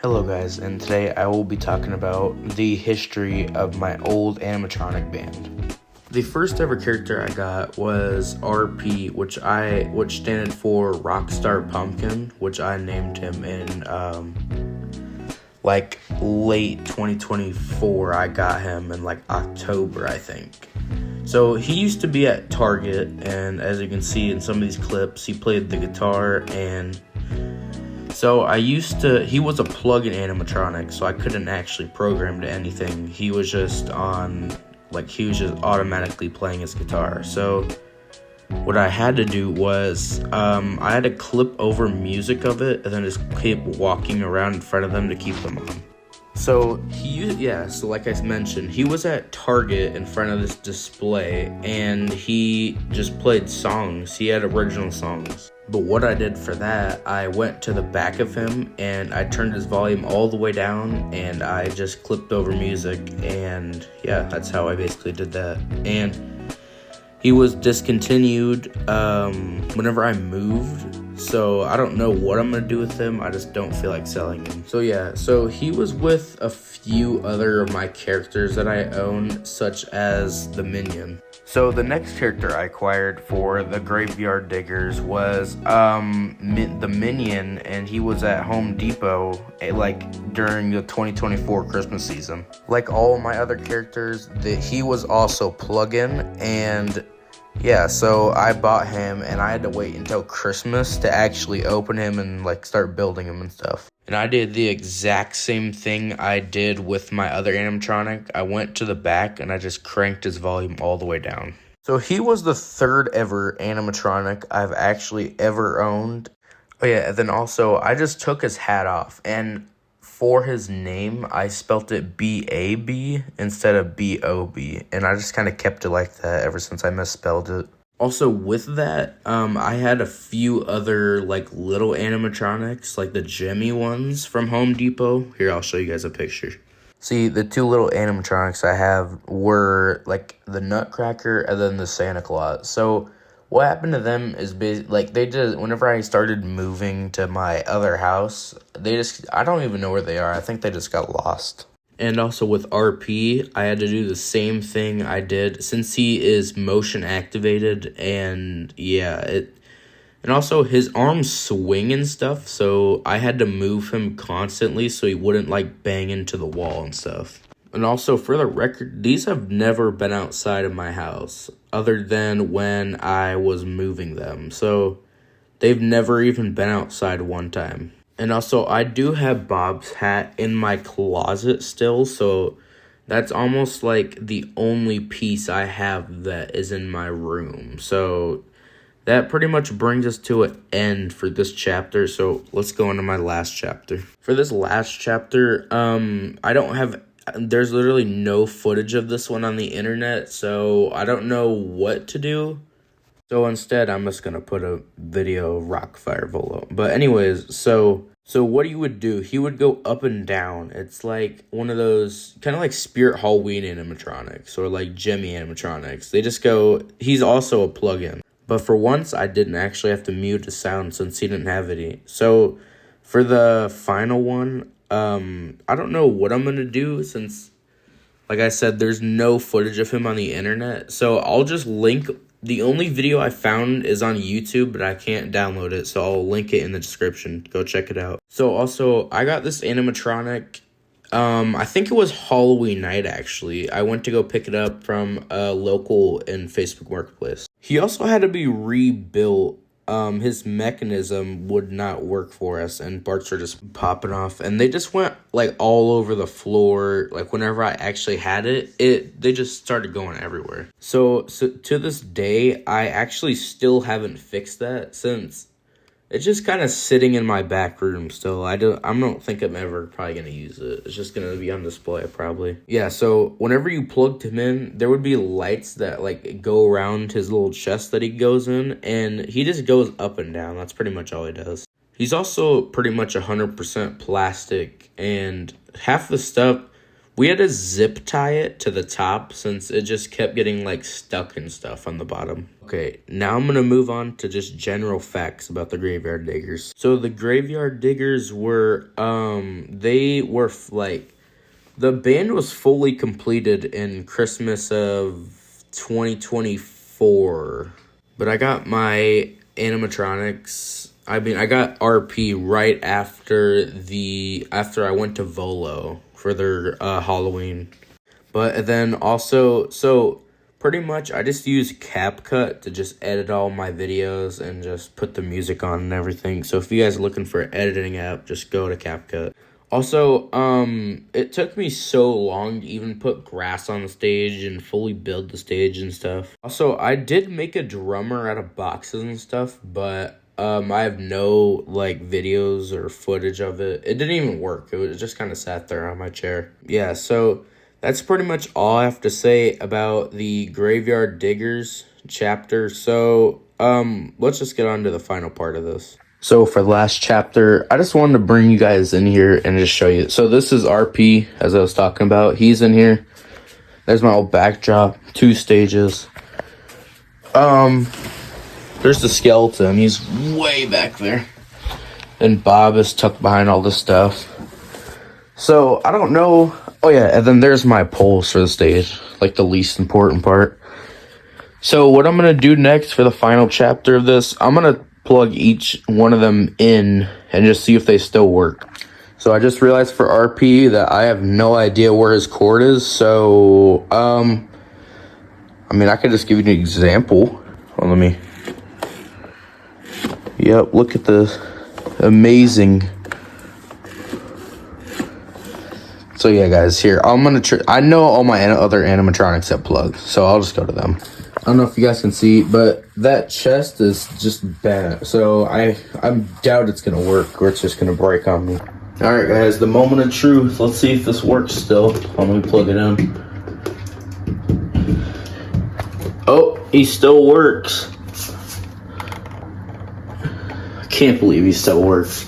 Hello guys, and today I will be talking about the history of my old animatronic band. The first ever character I got was RP, which standed for Rockstar Pumpkin, which I named him in late 2024. I got him in October, I think. So he used to be at Target, and as you can see in some of these clips, he played the guitar. And so he was a plug-in animatronic, so I couldn't actually program to anything. He was just automatically playing his guitar. So what I had to do was, I had to clip over music of it, and then just keep walking around in front of them to keep them on. So like I mentioned, he was at Target in front of this display, and he just played songs. He had original songs. But what I did for that, I went to the back of him, and I turned his volume all the way down, and I just clipped over music, and yeah, that's how I basically did that. And he was discontinued whenever I moved, so I don't know what I'm going to do with him. I just don't feel like selling him. So he was with a few other of my characters that I own, such as the Minion. So the next character I acquired for the Graveyard Diggers was the Minion, and he was at Home Depot during the 2024 Christmas season. Like all my other characters, he was also plug-in, and yeah, so I bought him, and I had to wait until Christmas to actually open him and start building him and stuff. And I did the exact same thing I did with my other animatronic. I went to the back and I just cranked his volume all the way down. So he was the third ever animatronic I've actually ever owned. Oh yeah, and then also I just took his hat off, and for his name, I spelt it B-A-B instead of B-O-B, and I just kind of kept it like that ever since I misspelled it. Also, with that, I had a few other, little animatronics, the Jimmy ones from Home Depot. Here, I'll show you guys a picture. See, the two little animatronics I have were, the Nutcracker and then the Santa Claus. So what happened to them is whenever I started moving to my other house, I don't even know where they are. I think they just got lost. And also with RP, I had to do the same thing I did since he is motion activated, and and also his arms swing and stuff, so I had to move him constantly so he wouldn't bang into the wall and stuff. And also, for the record, these have never been outside of my house other than when I was moving them. So they've never even been outside one time. And also, I do have Bob's hat in my closet still, so that's almost the only piece I have that is in my room. So that pretty much brings us to an end for this chapter, so let's go into my last chapter. For this last chapter, there's literally no footage of this one on the internet, so I don't know what to do. So instead, I'm just going to put a video of Rockfire Volo. But anyways, so what he would do, he would go up and down. It's one of those, kind of Spirit Halloween animatronics, or Jimmy animatronics. They just go, he's also a plug-in. But for once, I didn't actually have to mute the sound since he didn't have any. So for the final one, I don't know what I'm going to do since, like I said, there's no footage of him on the internet. So I'll just link, the only video I found is on YouTube, but I can't download it. So I'll link it in the description. Go check it out. So also, I got this animatronic, I think it was Halloween night, actually. I went to go pick it up from a local in Facebook Marketplace. He also had to be rebuilt. His mechanism would not work for us, and parts were just popping off, and they just went all over the floor. Whenever I actually had they just started going everywhere. So to this day, I actually still haven't fixed that, since it's just kind of sitting in my back room still. I don't think I'm ever probably going to use it. It's just going to be on display probably. Yeah, so whenever you plugged him in, there would be lights that go around his little chest that he goes in, and he just goes up and down. That's pretty much all he does. He's also pretty much 100% plastic, and half the stuff We had to zip tie it to the top since it just kept getting like stuck and stuff on the bottom. Okay, now I'm gonna move on to just general facts about the Graveyard Diggers. So the Graveyard Diggers were, the band was fully completed in Christmas of 2024. But I got my animatronics. I got RP right after I went to Volo for their Halloween. But then also, so pretty much I just use CapCut to just edit all my videos and just put the music on and everything. So if you guys are looking for an editing app, just go to CapCut. Also, it took me so long to even put grass on the stage and fully build the stage and stuff. Also, I did make a drummer out of boxes and stuff, but I have no like videos or footage of it. It didn't even work. It just kind of sat there on my chair. Yeah, so that's pretty much all I have to say about the Graveyard Diggers chapter. So, let's just get on to the final part of this. So for the last chapter, I just wanted to bring you guys in here and just show you. So this is RP, as I was talking about. He's in here. There's my old backdrop, 2 stages. There's the skeleton. He's way back there. And Bob is tucked behind all this stuff. So, I don't know. Oh, yeah, and then there's my poles for the stage. Like, the least important part. So, what I'm going to do next for the final chapter of this, I'm going to plug each one of them in and just see if they still work. So, I just realized for RP that I have no idea where his cord is. So, I could just give you an example. Well, let me... Yep, look at the amazing. So yeah, guys, here I'm gonna. I know all my other animatronics have plugs, so I'll just go to them. I don't know if you guys can see, but that chest is just bad. So I doubt it's gonna work, or it's just gonna break on me. All right, guys, the moment of truth. Let's see if this works still. Let me plug it in. Oh, he still works. Can't believe he still works.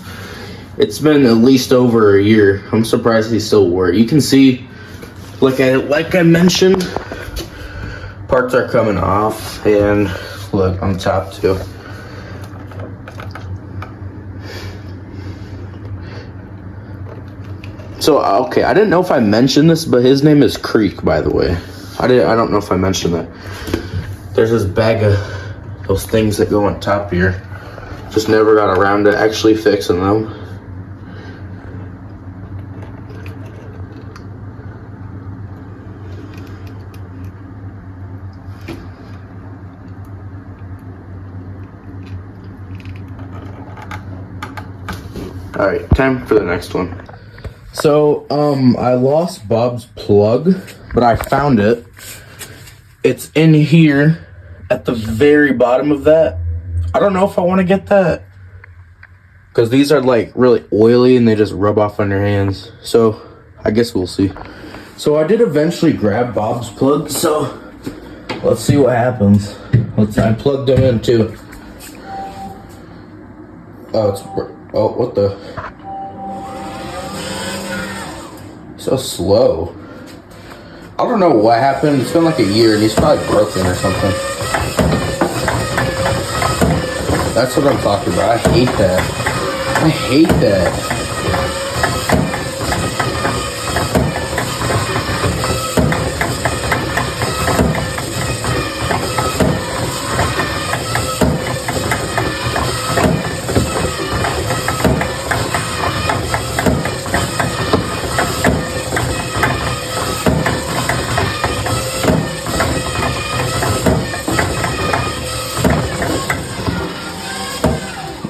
It's been at least over a year. I'm surprised he still works. You can see, like I mentioned, parts are coming off, and look on top too. So okay, I didn't know if I mentioned this, but his name is Creek, by the way. I don't know if I mentioned that. There's this bag of those things that go on top here. Just never got around to actually fixing them. All right, time for the next one. So, I lost Bob's plug, but I found it. It's in here at the very bottom of that. I don't know if I want to get that, because these are like really oily and they just rub off on your hands. So I guess we'll see. So I did eventually grab Bob's plug, so let's see what happens. I plugged them in too. Oh, what the? So slow. I don't know what happened. It's been like a year and he's probably broken or something. That's what I'm talking about. I hate that. I hate that.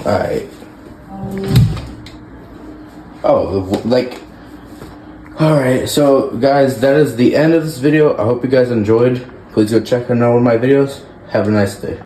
Alright. Alright, so guys, that is the end of this video. I hope you guys enjoyed. Please go check out one of my videos. Have a nice day.